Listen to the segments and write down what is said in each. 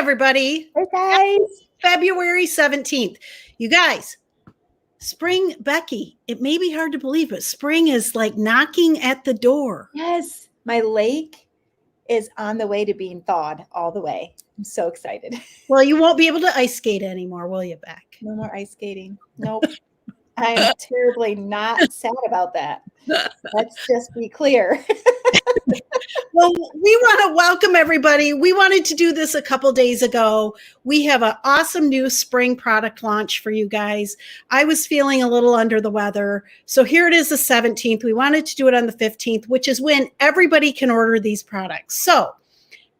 everybody. Hey guys. February 17th. You guys, spring, Becky, it may be hard to believe, but spring is like knocking at the door. Yes, my lake is on the way to being thawed all the way. I'm so excited. Well, you won't be able to ice skate anymore, will you, Beck? No more ice skating. Nope. I am terribly not sad about that. Let's just be clear. Well, we want to welcome everybody. We wanted to do this a couple days ago. We have an awesome new spring product launch for you guys. I was feeling a little under the weather. So here it is, the 17th. We wanted to do it on the 15th, which is when everybody can order these products. So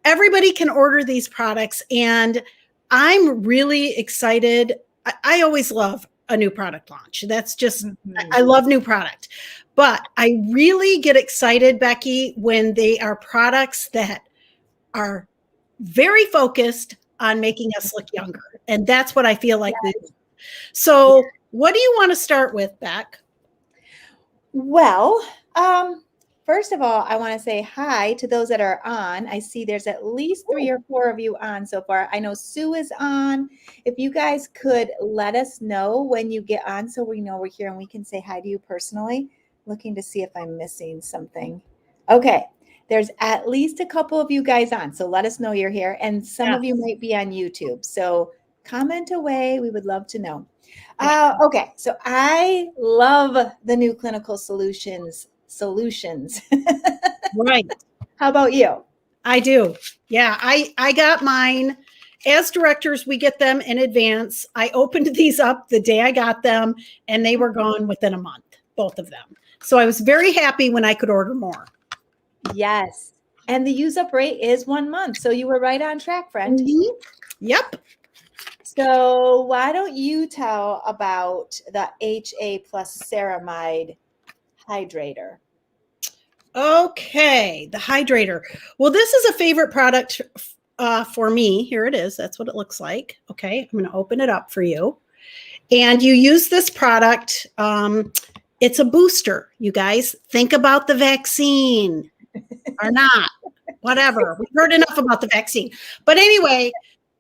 everybody can order these products. And I'm really excited. I always love a new product launch. That's just, I love new product. But I really get excited, Becky, when they are products that are very focused on making us look younger. And that's what I feel like. Yes. So what do you want to start with, Beck? Well, first of all, I want to say hi to those that are on. I see there's at least 3 or 4 of you on so far. I know Sue is on. If you guys could let us know when you get on so we know we're here and we can say hi to you personally. Looking to see if I'm missing something. Okay, there's at least a couple of you guys on, so let us know you're here. And some of you might be on YouTube, so comment away. We would love to know. Okay, so I love the new clinical solutions. Right. How about you? I do. Yeah, I got mine. As directors, we get them in advance. I opened these up the day I got them, and they were gone within a month, both of them. So I was very happy when I could order more. Yes. And the use up rate is 1 month. So you were right on track, friend. Mm-hmm. Yep. So why don't you tell about the HA plus ceramide hydrator? Okay, the hydrator. Well, this is a favorite product for me. Here it is. That's what it looks like. Okay, I'm going to open it up for you. And you use this product. It's a booster, you guys. Think about the vaccine or not, whatever. We've heard enough about the vaccine. But anyway,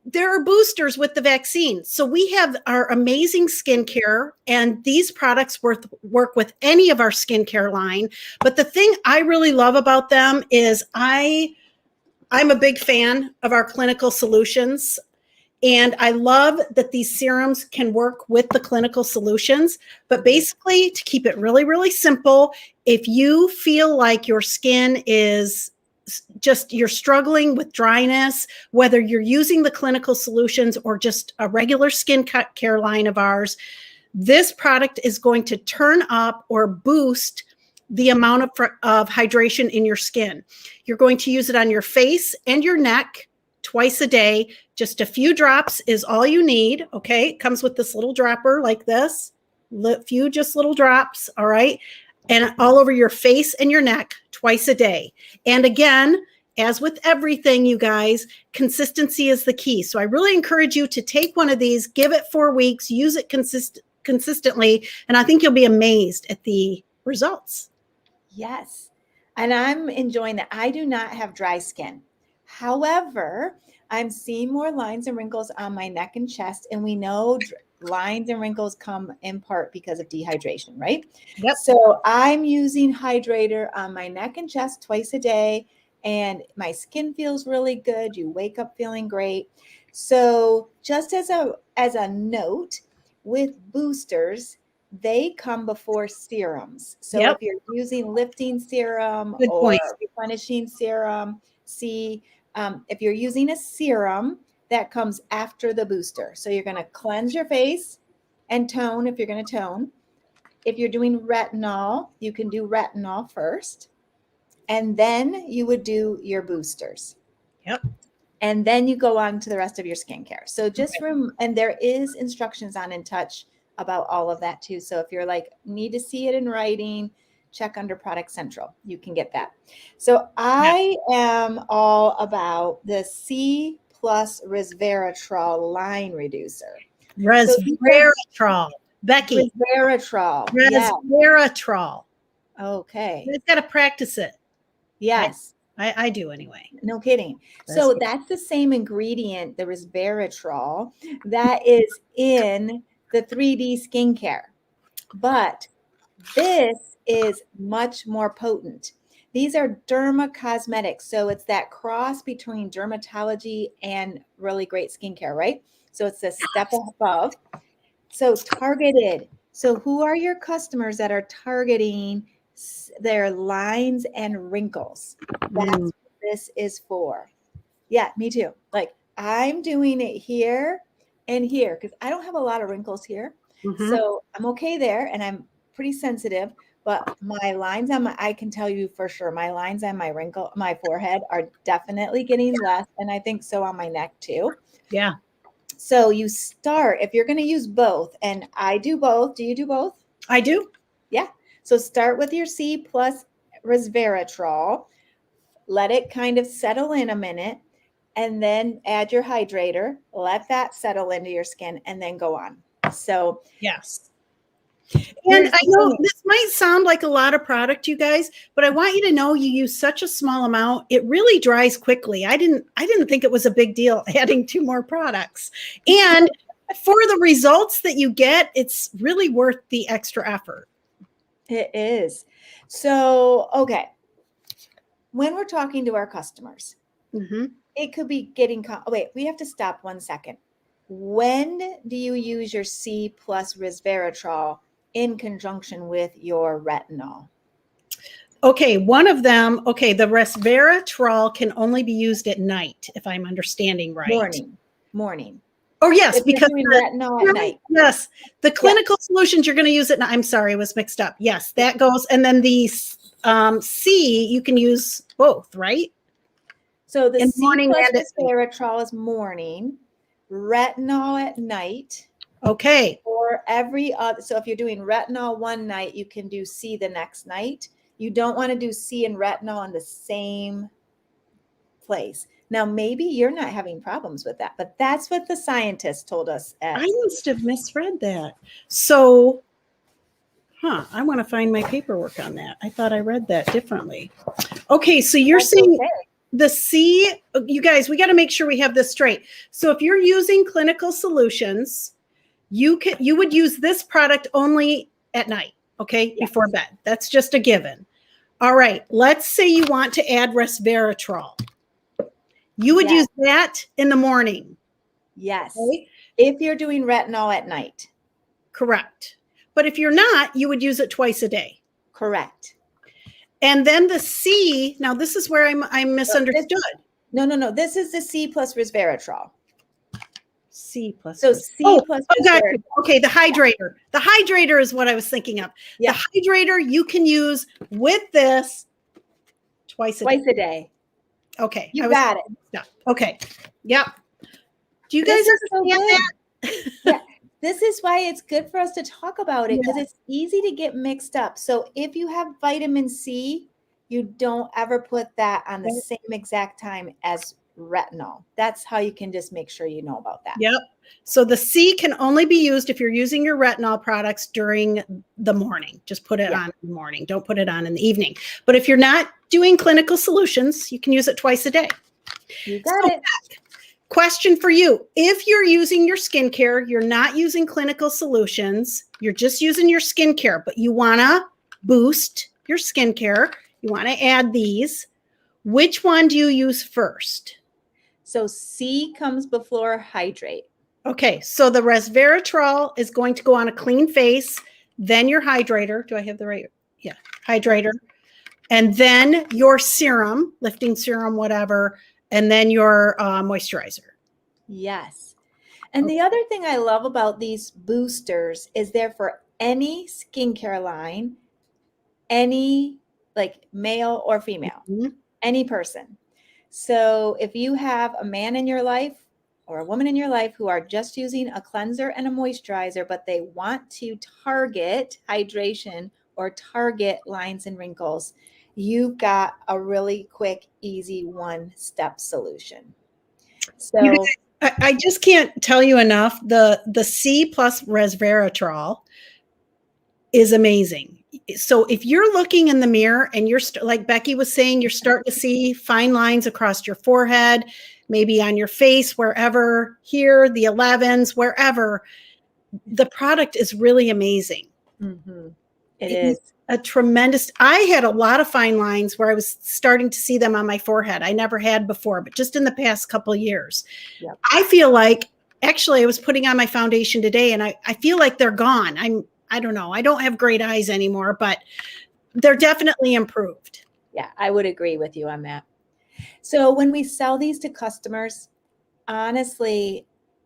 there are boosters with the vaccine. So we have our amazing skincare, and these products work with any of our skincare line. But the thing I really love about them is I'm a big fan of our clinical solutions. And I love that these serums can work with the clinical solutions. But basically, to keep it really, really simple, if you feel like your skin is just, you're struggling with dryness, whether you're using the clinical solutions or just a regular skin care line of ours, this product is going to turn up or boost the amount of hydration in your skin. You're going to use it on your face and your neck twice a day. Just a few drops is all you need. Okay. It comes with this little dropper like this, few just little drops. All right. And all over your face and your neck twice a day. And again, as with everything, you guys, consistency is the key. So I really encourage you to take one of these, give it 4 weeks, use it consistently. And I think you'll be amazed at the results. Yes. And I'm enjoying that. I do not have dry skin. However, I'm seeing more lines and wrinkles on my neck and chest, and we know lines and wrinkles come in part because of dehydration, right? Yep. So I'm using hydrator on my neck and chest twice a day, and my skin feels really good. You wake up feeling great. So just as a note, with boosters, they come before serums. So if you're using lifting serum or replenishing serum, if you're using a serum, that comes after the booster. So you're going to cleanse your face and tone if you're going to tone. If you're doing retinol, you can do retinol first. And then you would do your boosters. Yep. And then you go on to the rest of your skincare. So just and there is instructions on In Touch about all of that too. So if you're like, need to see it in writing, check under Product Central. You can get that. So I am all about the C plus resveratrol line reducer. Resveratrol. Becky. Resveratrol. Resveratrol. Okay. You've got to practice it. Yes. I do anyway. No kidding. That's So good. that's the same ingredient, the resveratrol, that is in the 3D skincare. But this is much more potent. These are dermacosmetics. So it's that cross between dermatology and really great skincare, right? So it's a step above. So targeted. So who are your customers that are targeting their lines and wrinkles? That's Mm. what this is for. Yeah, me too. Like I'm doing it here and here because I don't have a lot of wrinkles here. Mhm. So I'm okay there and I'm pretty sensitive. But my lines on I can tell you for sure, my lines on my forehead are definitely getting less. And I think so on my neck too. Yeah, So you start, if you're going to use both, and I do both. Do you do both? I do. Yeah. So start with your C plus resveratrol. Let it kind of settle in a minute and then add your hydrator. Let that settle into your skin and then go on. So Yes. And here's I the know thing. this might sound like a lot of product, you guys, but I want you to know you use such a small amount. It really dries quickly. I didn't think it was a big deal adding 2 more products. And for the results that you get, it's really worth the extra effort. It is. So, okay. When we're talking to our customers, Mm-hmm. it could be getting, wait, we have to stop 1 second. When do you use your C plus resveratrol in conjunction with your retinol? Okay, one of them, okay, the resveratrol can only be used at night, if I'm understanding right. Morning. Oh, yes, If you're because doing retinol at night. yes, the Yeah. clinical solutions you're going to use it. I'm sorry, I was mixed up. Yes, that goes. And then the C, you can use both, right? So the In the C morning plus and at night. resveratrol is morning, retinol at night, Okay. or every other. So if you're doing retinol one night, you can do C the next night. You don't want to do C and retinol in the same place. Now, maybe you're not having problems with that, but that's what the scientists told us at. I must have misread that. So, I want to find my paperwork on that. I thought I read that differently. Okay, so you're That's saying okay. the C, you guys, we got to make sure we have this straight. So if you're using clinical solutions, you would use this product only at night, okay, Yes. before bed. That's just a given. All right, let's say you want to add resveratrol. You would Yes. use that in the morning. Yes. Okay? If you're doing retinol at night. Correct. But if you're not, you would use it twice a day. Correct. And then the C, now this is where I'm misunderstood. No. This is the C plus resveratrol. C plus. So C plus got resveratrol. you. Okay, the hydrator. The hydrator is what I was thinking of. Yeah. The hydrator you can use with this twice a day. Okay. You got it. Yeah. Okay. Yep. Do you This guys is so understand good. that? Yeah. This is why it's good for us to talk about it because Yeah. it's easy to get mixed up. So if you have vitamin C, you don't ever put that on the same exact time as retinol. That's how you can just make sure you know about that. Yep. So the C can only be used if you're using your retinol products during the morning. Just put it on in the morning. Don't put it on in the evening. But if you're not doing clinical solutions, you can use it twice a day. You got it. Question for you. If you're using your skincare, you're not using clinical solutions, you're just using your skincare, but you want to boost your skincare, you want to add these, which one do you use first? So C comes before hydrate. Okay, so the resveratrol is going to go on a clean face, then your hydrator. Do I have the right? Yeah, hydrator. And then your serum, lifting serum, whatever, and then your moisturizer. Yes. And the other thing I love about these boosters is they're for any skincare line, any like male or female, any person. So if you have a man in your life or a woman in your life who are just using a cleanser and a moisturizer, but they want to target hydration or target lines and wrinkles, you've got a really quick, easy one-step solution. So I just can't tell you enough. The C plus resveratrol is amazing. So if you're looking in the mirror and you're like Becky was saying, you're starting to see fine lines across your forehead, maybe on your face, wherever, here, the 11s, wherever, the product is really amazing. Mm-hmm. It is a tremendous, I had a lot of fine lines where I was starting to see them on my forehead. I never had before, but just in the past couple of years. Yep. I feel like, actually, I was putting on my foundation today and I feel like they're gone. I don't know. I don't have great eyes anymore, but they're definitely improved. Yeah, I would agree with you on that. So when we sell these to customers, honestly,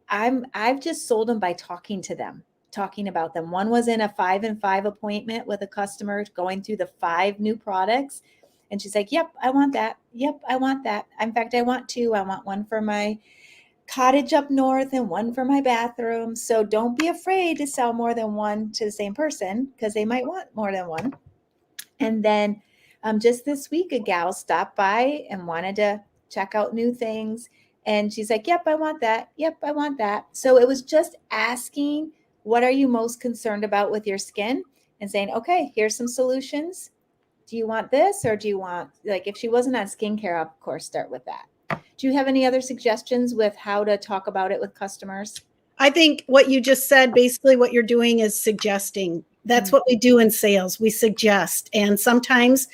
I've just sold them by talking to them, talking about them. One was in a 5 and 5 appointment with a customer going through the 5 new products. And she's like, yep, I want that. Yep, I want that. In fact, I want 2. I want one for my cottage up north and one for my bathroom. So don't be afraid to sell more than one to the same person because they might want more than one. And then just this week, a gal stopped by and wanted to check out new things. And she's like, yep, I want that. Yep, I want that. So it was just asking, what are you most concerned about with your skin? And saying, okay, here's some solutions. Do you want this? Or do you want, like, if she wasn't on skincare, I'll, of course, start with that. Do you have any other suggestions with how to talk about it with customers? I think what you just said, basically what you're doing is suggesting. That's what we do in sales. We suggest. And sometimes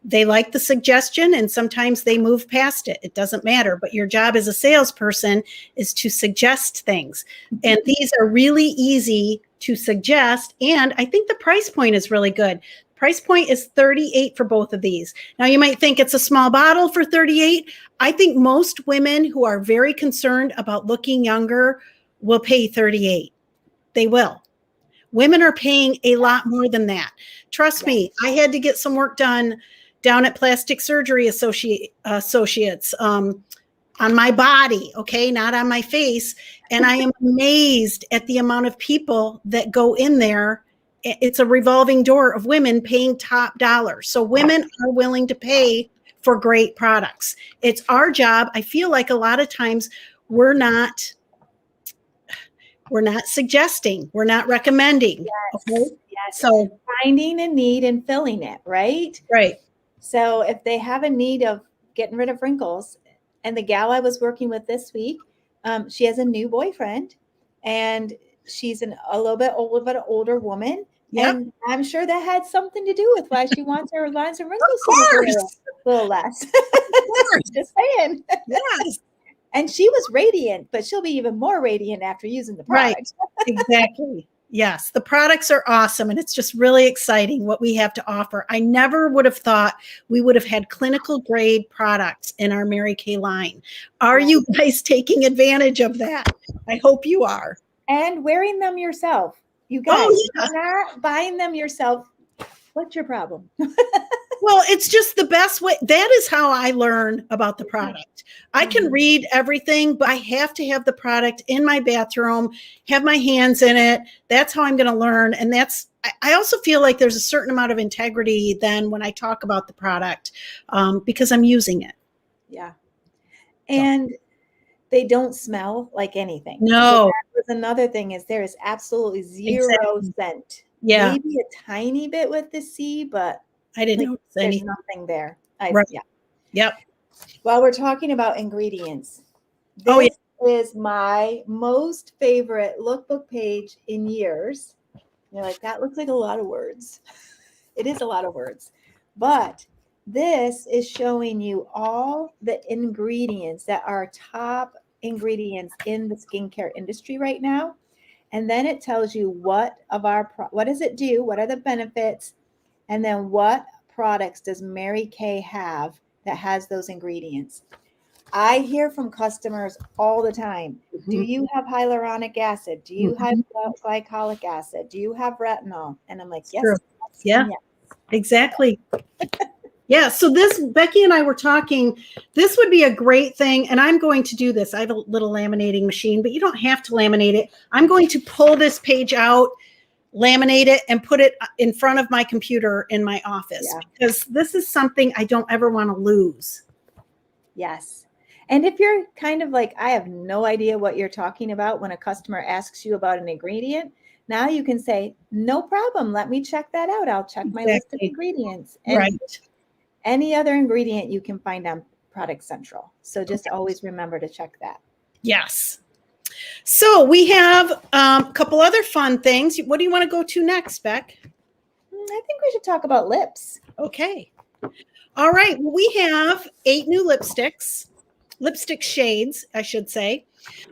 they like the suggestion and sometimes they move past it. It doesn't matter. But your job as a salesperson is to suggest things. And these are really easy to suggest. And I think the price point is really good. Price point is $38 for both of these. Now you might think it's a small bottle for $38. I think most women who are very concerned about looking younger will pay $38. They will. Women are paying a lot more than that. Trust me, I had to get some work done down at Plastic Surgery Associates on my body, okay, not on my face. And I am amazed at the amount of people that go in there. It's a revolving door of women paying top dollar. So women are willing to pay for great products. It's our job. I feel like a lot of times we're not suggesting, we're not recommending. Yes. Okay. Yes. So finding a need and filling it, right? Right. So if they have a need of getting rid of wrinkles, and the gal I was working with this week, she has a new boyfriend and she's a little bit older woman. Yep. And I'm sure that had something to do with why she wants her lines and wrinkles Of to look course. a little less. Of course. Just saying. Yes. And she was radiant, but she'll be even more radiant after using the product. Right. Exactly. Yes. The products are awesome. And it's just really exciting what we have to offer. I never would have thought we would have had clinical grade products in our Mary Kay line. Are you guys taking advantage of that? I hope you are. And wearing them yourself. You guys, you're not buying them yourself. What's your problem? Well, it's just the best way. That is how I learn about the product. I can read everything, but I have to have the product in my bathroom, have my hands in it. That's how I'm going to learn. And I also feel like there's a certain amount of integrity then when I talk about the product because I'm using it. Yeah. And they don't smell like anything. No. So that was another thing is there is absolutely zero scent. Yeah. Maybe a tiny bit with the C, but I didn't notice there's anything. nothing there. Right. Yeah. Yep. While we're talking about ingredients, this is my most favorite lookbook page in years. You're like, that looks like a lot of words. It is a lot of words. But this is showing you all the ingredients that are top ingredients in the skincare industry right now. And then it tells you what does it do? What are the benefits? And then what products does Mary Kay have that has those ingredients? I hear from customers all the time. Do you have hyaluronic acid? Do you have glycolic acid? Do you have retinol? And I'm like, yes. Yeah, exactly. Yeah. So Becky and I were talking, this would be a great thing. And I'm going to do this. I have a little laminating machine, but you don't have to laminate it. I'm going to pull this page out, laminate it, and put it in front of my computer in my office because this is something I don't ever want to lose. Yes. And if you're kind of like, I have no idea what you're talking about when a customer asks you about an ingredient, Now you can say, no problem. Let me check that out. I'll check my list of Exactly. ingredients. And Right. any other ingredient you can find on Product Central. So just always remember to check that. Yes. So we have a couple other fun things. What do you want to go to next, Beck? I think we should talk about lips. Okay. All right. Well, we have 8 new lipstick shades, I should say.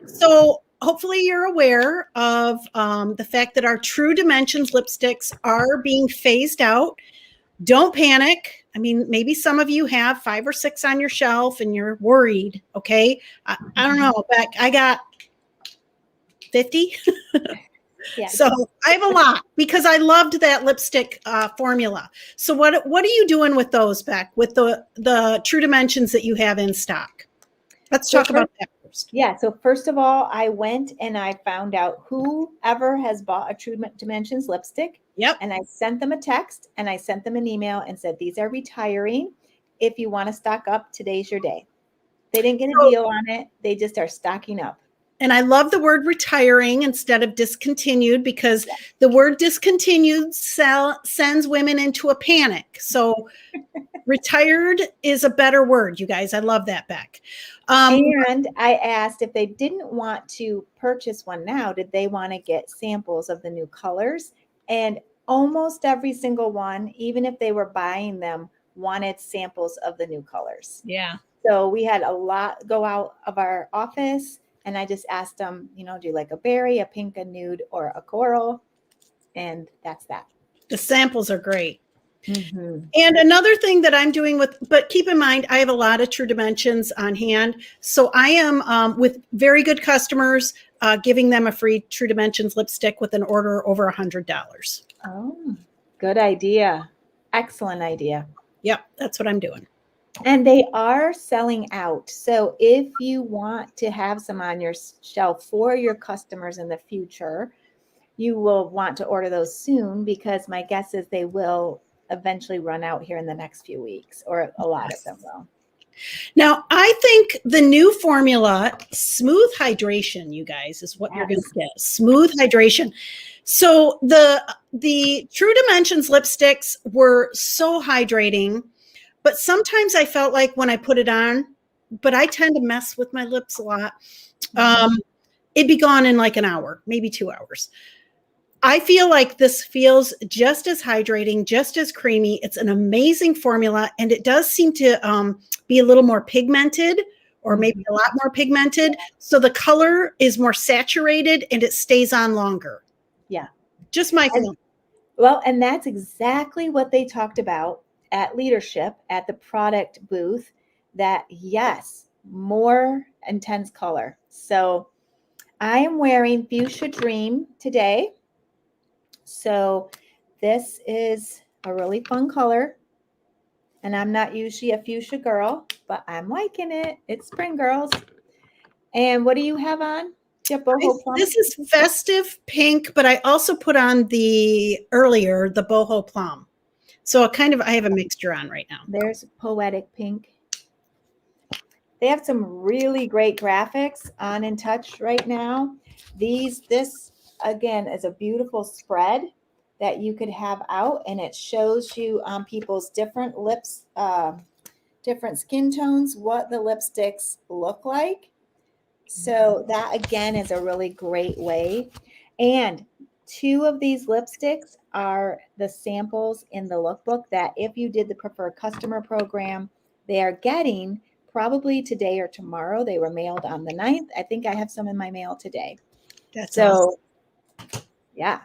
So hopefully you're aware of the fact that our True Dimensions lipsticks are being phased out. Don't panic. I mean, maybe some of you have 5 or 6 on your shelf and you're worried. Okay. I don't know, Beck. I got 50. Yeah. So I have a lot because I loved that lipstick formula. So what are you doing with those, Beck, with the True Dimensions that you have in stock? Let's talk about that first. Yeah. So first of all, I went and I found out whoever has bought a True Dimensions lipstick. Yep. And I sent them a text and I sent them an email and said, these are retiring. If you want to stock up, today's your day. They didn't get a deal on it. They just are stocking up. And I love the word retiring instead of discontinued because the word discontinued sends women into a panic. So retired is a better word, you guys. I love that, Beck. And I asked if they didn't want to purchase one now, did they want to get samples of the new colors? And almost every single one, even if they were buying them, wanted samples of the new colors. Yeah. So we had a lot go out of our office. And I just asked them, do you like a berry, a pink, a nude, or a coral? And that's that. The samples are great. Mm-hmm. And another thing that I'm doing but keep in mind, I have a lot of True Dimensions on hand. So I am with very good customers, giving them a free True Dimensions lipstick with an order over $100. Oh, good idea. Excellent idea. Yep, that's what I'm doing. And they are selling out. So if you want to have some on your shelf for your customers in the future, you will want to order those soon because my guess is they will eventually run out here in the next few weeks, or a lot of them will. Now, I think the new formula, smooth hydration, you guys, is what you're going to get. Smooth hydration. So the True Dimensions lipsticks were so hydrating, but sometimes I felt like when I put it on, but I tend to mess with my lips a lot. It'd be gone in like an hour, maybe 2 hours. I feel like this feels just as hydrating, just as creamy. It's an amazing formula, and it does seem to be a little more pigmented, or maybe a lot more pigmented. So the color is more saturated and it stays on longer. Yeah. Just my feeling. Well, and that's exactly what they talked about at Leadership at the product booth, that yes, more intense color. So I am wearing Fuchsia Dream today. So this is a really fun color. And I'm not usually a fuchsia girl, but I'm liking it. It's spring, girls. And what do you have on? Do you have boho plum? This is festive pink, but I also put on the boho plum. So I have a mixture on right now. There's poetic pink. They have some really great graphics on In Touch right now. This again is a beautiful spread that you could have out, and it shows you on people's different lips, different skin tones, what the lipsticks look like. So that again is a really great way. And 2 of these lipsticks are the samples in the lookbook that if you did the preferred customer program, they are getting probably today or tomorrow. They were mailed on the 9th. I think I have some in my mail today. That's awesome. Yeah.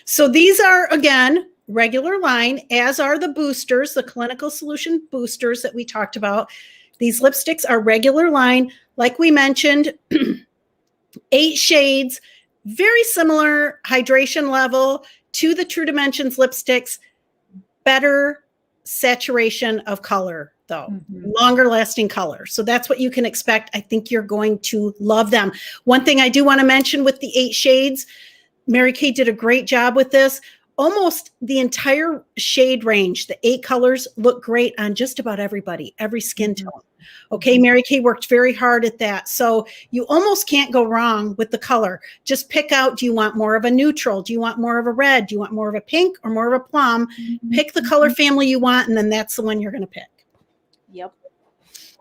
So these are, again, regular line, as are the boosters, the clinical solution boosters that we talked about. These lipsticks are regular line. Like we mentioned, 8 shades, very similar hydration level to the True Dimensions lipsticks, better saturation of color, though, longer lasting color. So that's what you can expect. I think you're going to love them. One thing I do want to mention with the 8 shades, Mary Kay did a great job with this. almost the entire shade range, the 8 colors look great on just about everybody, every skin tone. Okay, Mary Kay worked very hard at that. So you almost can't go wrong with the color. Just pick out, do you want more of a neutral? Do you want more of a red? Do you want more of a pink or more of a plum? Pick the color family you want, and then that's the one you're going to pick. Yep.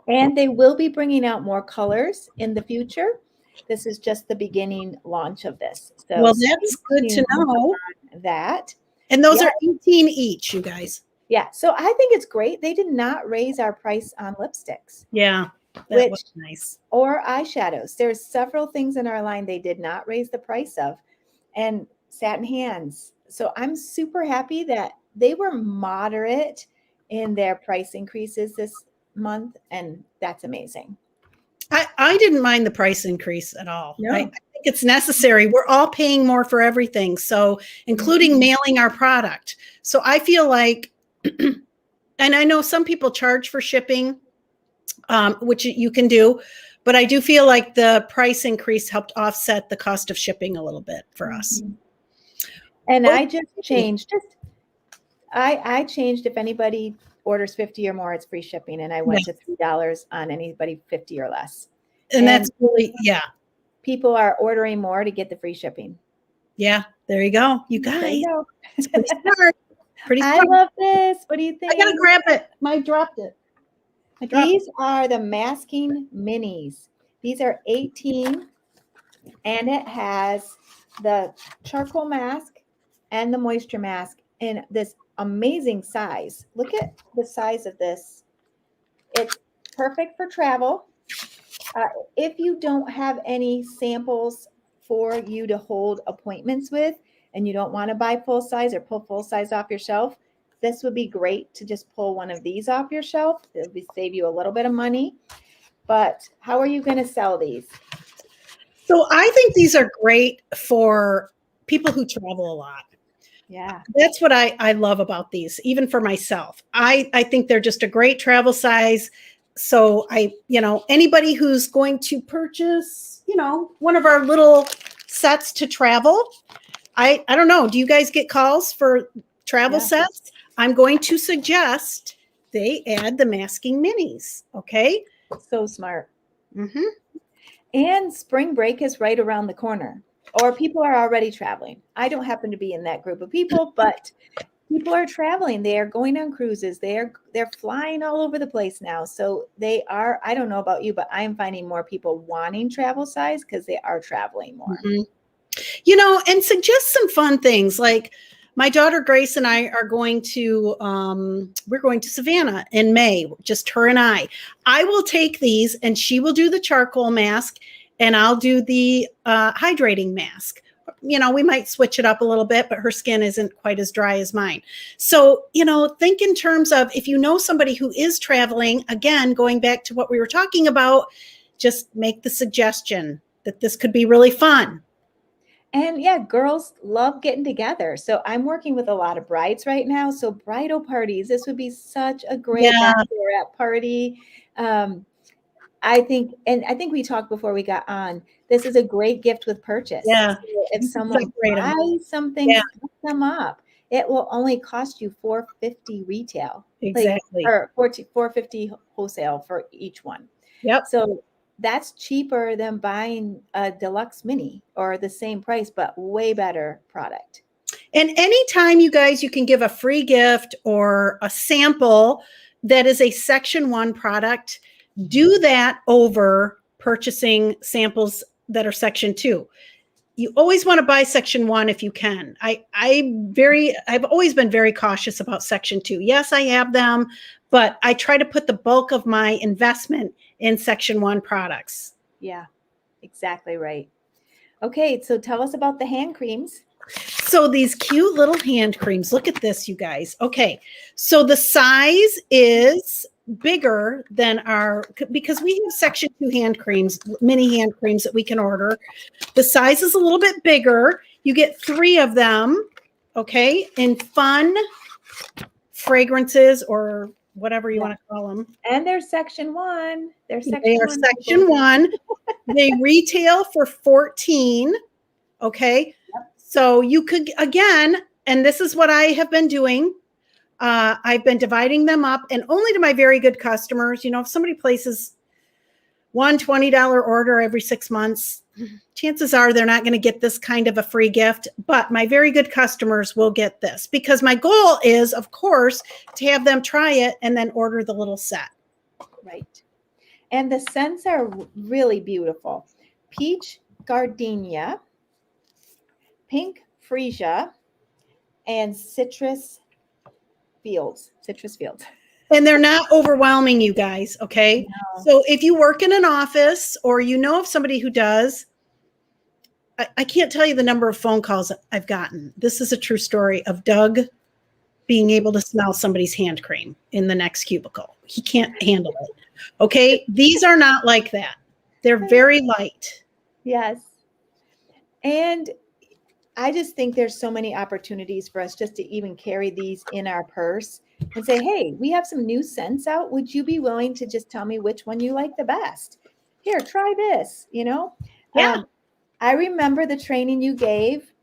And they will be bringing out more colors in the future. This is just the beginning launch of this. So well, that's good to know. That. And those are 18 each, you guys. Yeah. So I think it's great. They did not raise our price on lipsticks. Yeah. That was nice. Or eyeshadows. There's several things in our line they did not raise the price of. And satin hands. So I'm super happy that they were moderate in their price increases this month. And that's amazing. I didn't mind the price increase at all. No. I think it's necessary. We're all paying more for everything. So including mailing our product. So I feel like, and I know some people charge for shipping, which you can do, but I do feel like the price increase helped offset the cost of shipping a little bit for us. And I just changed, I changed if anybody orders 50 or more, it's free shipping. And I went to $3 on anybody 50 or less. And that's really, people are ordering more to get the free shipping. Yeah, there you go. You guys. There you go. It's pretty smart. Pretty smart. I love this. What do you think? I gotta grab it. I dropped it. These are the masking minis. These are 18 and it has the charcoal mask and the moisture mask in this amazing size. Look at the size of this. It's perfect for travel. If you don't have any samples for you to hold appointments with and you don't want to buy full size or pull full size off your shelf, this would be great to just pull one of these off your shelf. It would save you a little bit of money. But how are you going to sell these? So I think these are great for people who travel a lot. Yeah. That's what I love about these, even for myself. I think they're just a great travel size. So anybody who's going to purchase, one of our little sets to travel, I don't know. Do you guys get calls for travel sets? I'm going to suggest they add the masking minis. Okay. So smart. And spring break is right around the corner, or people are already traveling. I don't happen to be in that group of people, but people are traveling. They are going on cruises. They're flying all over the place now. So they are, I don't know about you, but I'm finding more people wanting travel size because they are traveling more. And suggest some fun things. Like my daughter Grace and I are going to, we're going to Savannah in May, just her and I. I will take these and she will do the charcoal mask and I'll do the hydrating mask. We might switch it up a little bit, but her skin isn't quite as dry as mine. So, think in terms of if you know somebody who is traveling, again, going back to what we were talking about, just make the suggestion that this could be really fun. And girls love getting together. So I'm working with a lot of brides right now. So bridal parties, this would be such a great bachelorette party. I think we talked before we got on, this is a great gift with purchase. Yeah. So if someone buys something, pick them up. It will only cost you $4.50 retail. Exactly. Or $4.50 wholesale for each one. Yep. So that's cheaper than buying a deluxe mini or the same price, but way better product. And anytime you guys, you can give a free gift or a sample that is a Section 1 product, do that over purchasing samples that are Section 2. You always want to buy Section 1 if you can. I've always been very cautious about Section 2. Yes, I have them, but I try to put the bulk of my investment in Section 1 products. Yeah, exactly right. Okay, so tell us about the hand creams. So these cute little hand creams, look at this, you guys. Okay, so the size is bigger than because we have Section 2 hand creams, mini hand creams that we can order. The size is a little bit bigger. You get 3 of them, okay, in fun fragrances or whatever you want to call them. And they're Section 1. They are Section 1. They retail for $14. Okay. Yep. So you could, again, and this is what I have been doing. I've been dividing them up, and only to my very good customers. You know, if somebody places one $20 order every 6 months, chances are they're not going to get this kind of a free gift, but my very good customers will get this because my goal is, of course, to have them try it and then order the little set. Right. And the scents are really beautiful. Peach gardenia, pink freesia, and citrus fields. And they're not overwhelming you guys, okay? No. So if you work in an office or you know of somebody who does, I can't tell you the number of phone calls I've gotten. This is a true story of Doug being able to smell somebody's hand cream in the next cubicle. He can't handle it. Okay? These are not like that. They're very light. Yes. And I just think there's so many opportunities for us just to even carry these in our purse and say, hey, we have some new scents out. Would you be willing to just tell me which one you like the best? Here, try this, you know? Yeah. I remember the training you gave,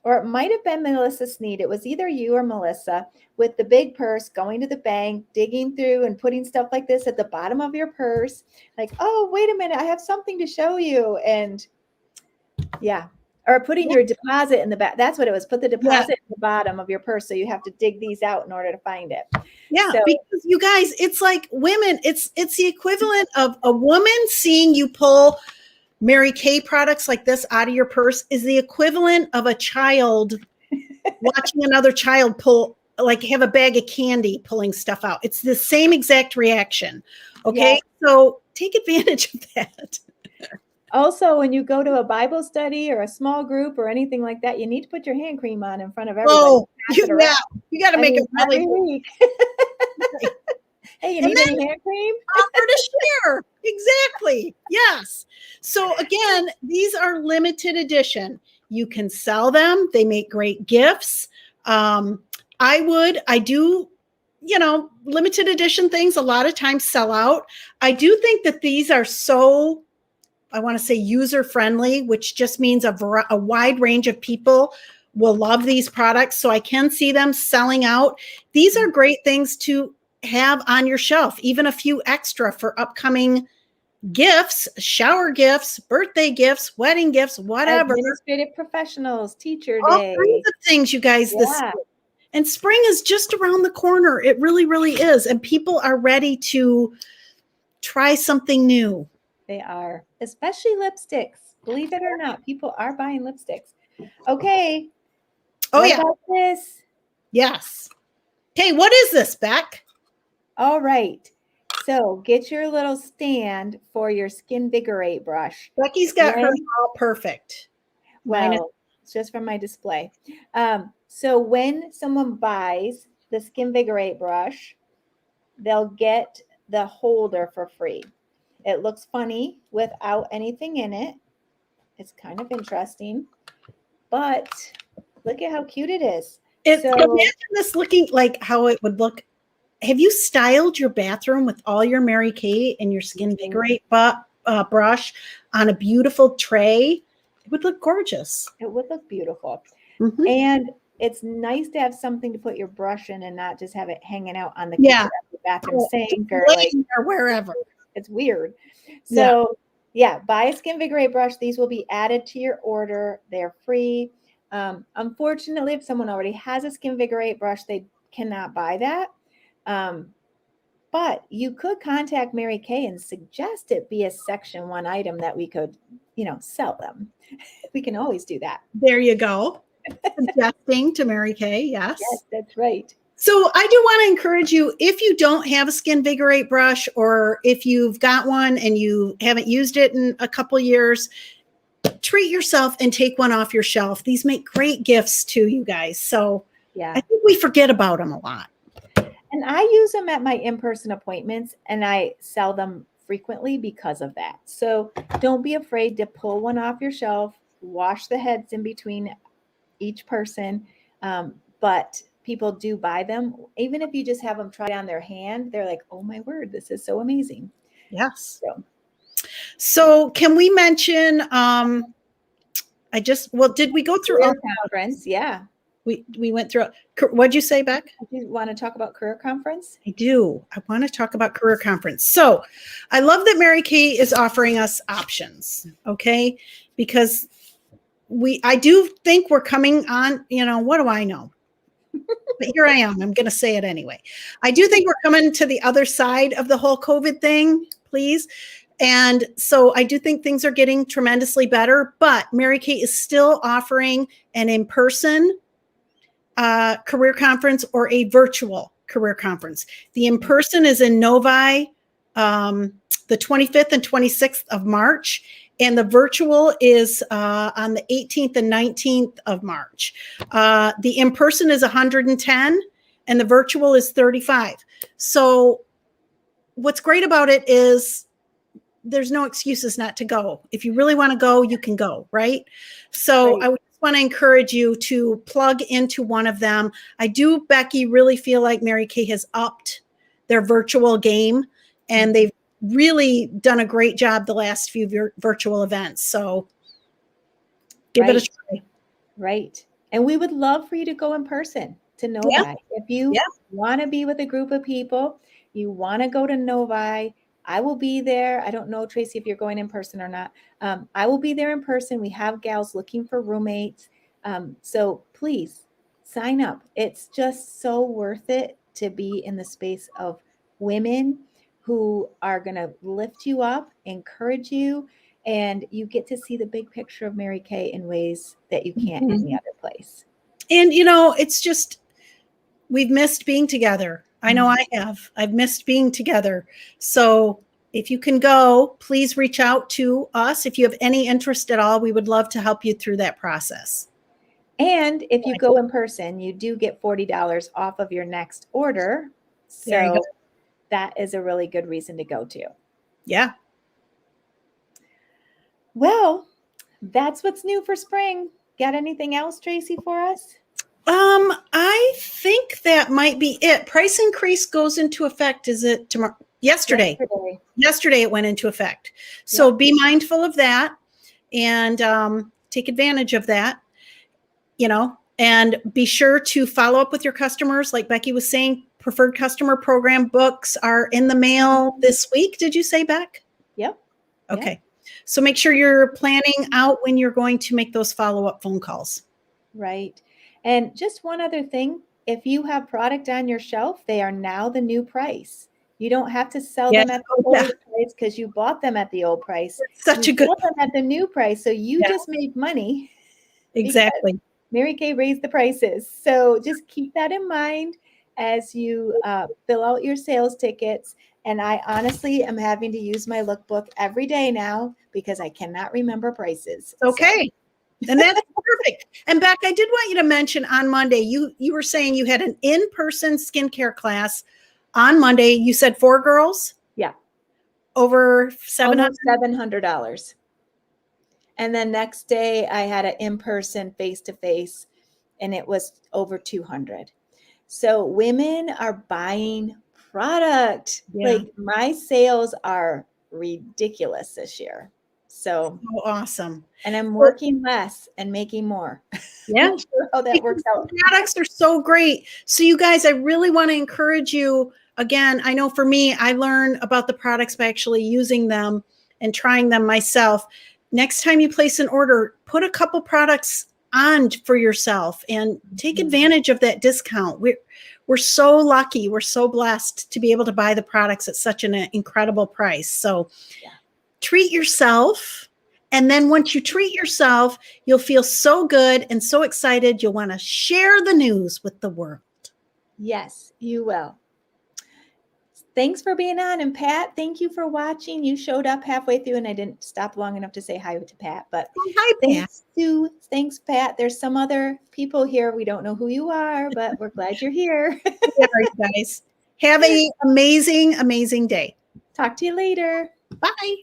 or it might have been Melissa Sneed. It was either you or Melissa with the big purse going to the bank, digging through and putting stuff like this at the bottom of your purse. Like, oh, wait a minute, I have something to show you. And yeah. Or putting your deposit in the back. That's what it was. Put the deposit at the bottom of your purse. So you have to dig these out in order to find it. Yeah, So, because you guys, it's like women, it's the equivalent of a woman seeing you pull Mary Kay products like this out of your purse is the equivalent of a child watching another child pull, like have a bag of candy pulling stuff out. It's the same exact reaction. Okay. Yes. So take advantage of that. also, when you go to a Bible study or a small group or anything like that, you need to put your hand cream on in front of everybody. Oh, you got to make it really every week. Hey, you need any hand cream? Offer to share. Exactly. Yes. So again, these are limited edition. You can sell them. They make great gifts. I do, limited edition things a lot of times sell out. I do think that these are so, I want to say user friendly, which just means a wide range of people will love these products. So I can see them selling out. These are great things to have on your shelf, even a few extra for upcoming gifts, shower gifts, birthday gifts, wedding gifts, whatever. Administrative professionals, teacher All day. kinds of things, you guys. Yeah. And spring is just around the corner. It really, really is. And people are ready to try something new. They are, especially lipsticks. Believe it or not, people are buying lipsticks. Okay. Oh, what yeah. about this? Yes. Okay, what is this, Beck? All right. So get your little stand for your Skinvigorate brush. Becky's got hers all perfect. Well, it's just from my display. So when someone buys the Skinvigorate brush, they'll get the holder for free. It looks funny without anything in it. It's kind of interesting, but look at how cute it is. Imagine this looking like how it would look. Have you styled your bathroom with all your Mary Kay and your Skinvigorate brush on a beautiful tray? It would look gorgeous. It would look beautiful. Mm-hmm. And it's nice to have something to put your brush in and not just have it hanging out on the bathroom sink or wherever. It's weird. So yeah, buy a Skinvigorate brush. These will be added to your order. They're free. Unfortunately, if someone already has a Skinvigorate brush, they cannot buy that. But you could contact Mary Kay and suggest it be a Section 1 item that we could, sell them. We can always do that. There you go. Suggesting to Mary Kay. Yes. Yes, that's right. So I do want to encourage you, if you don't have a Skinvigorate brush, or if you've got one and you haven't used it in a couple years, treat yourself and take one off your shelf. These make great gifts to you guys. So yeah, I think we forget about them a lot. And I use them at my in-person appointments, and I sell them frequently because of that. So don't be afraid to pull one off your shelf, wash the heads in between each person. But people do buy them. Even if you just have them try on their hand, they're like, oh my word, this is so amazing. Yes. So can we mention, did we go through our conference? Yeah. We went through. What'd you say, Beck? Do you want to talk about career conference? I do. I want to talk about career conference. So I love that Mary Kay is offering us options. Okay. Because I do think we're coming on, what do I know? But here I am. I'm going to say it anyway. I do think we're coming to the other side of the whole COVID thing, please. And so I do think things are getting tremendously better, but Mary Kay is still offering an in-person career conference or a virtual career conference. The in-person is in Novi, the 25th and 26th of March. And the virtual is on the 18th and 19th of March. The in-person is 110 and the virtual is 35. So what's great about it is there's no excuses not to go. If you really want to go, you can go, right? So I would just want to encourage you to plug into one of them. I do, Becky, really feel like Mary Kay has upped their virtual game, and they've really done a great job the last few virtual events. So give it a try. Right. And we would love for you to go in person to Novi. If you want to be with a group of people, you want to go to Novi, I will be there. I don't know, Tracy, if you're going in person or not. I will be there in person. We have gals looking for roommates. So please sign up. It's just so worth it to be in the space of women who are going to lift you up, encourage you, and you get to see the big picture of Mary Kay in ways that you can't any other place. And, it's just, we've missed being together. I know I have. I've missed being together. So if you can go, please reach out to us. If you have any interest at all, we would love to help you through that process. And if you go in person, you do get $40 off of your next order. So that is a really good reason to go to. Yeah. Well, that's what's new for spring. Got anything else, Tracy, for us? I think that might be it. Price increase goes into effect. Is it tomorrow? Yesterday it went into effect. So be mindful of that and take advantage of that, and be sure to follow up with your customers. Like Becky was saying, preferred customer program books are in the mail this week. Did you say, Beck? Yep. Okay. Yep. So make sure you're planning out when you're going to make those follow-up phone calls. Right. And just one other thing, if you have product on your shelf, they are now the new price. You don't have to sell them at the old price because you bought them at the old price. Such a good them at the new price. So you just made money. Exactly. Mary Kay raised the prices. So just keep that in mind as you fill out your sales tickets. And I honestly am having to use my lookbook every day now because I cannot remember prices. Okay. And that's perfect. And Beck, I did want you to mention on Monday, you were saying you had an in-person skincare class on Monday. You said 4 girls? Yeah. Over $700. And then next day I had an in-person face-to-face and it was over 200. So women are buying product. Like my sales are ridiculous this year. So awesome. And I'm working less and making more. Yeah. Not sure how that works out. Products are so great. So you guys, I really want to encourage you. Again, I know for me, I learn about the products by actually using them and trying them myself. Next time you place an order, put a couple products on for yourself and take advantage of that discount. We're so lucky. We're so blessed to be able to buy the products at such an incredible price. So treat yourself. And then once you treat yourself, you'll feel so good and so excited. You'll want to share the news with the world. Yes, you will. Thanks for being on. And Pat, thank you for watching. You showed up halfway through and I didn't stop long enough to say hi to Pat. But hi, Pat. Thanks, Pat. There's some other people here. We don't know who you are, but we're glad you're here. All right, guys. Have an amazing, amazing day. Talk to you later. Bye.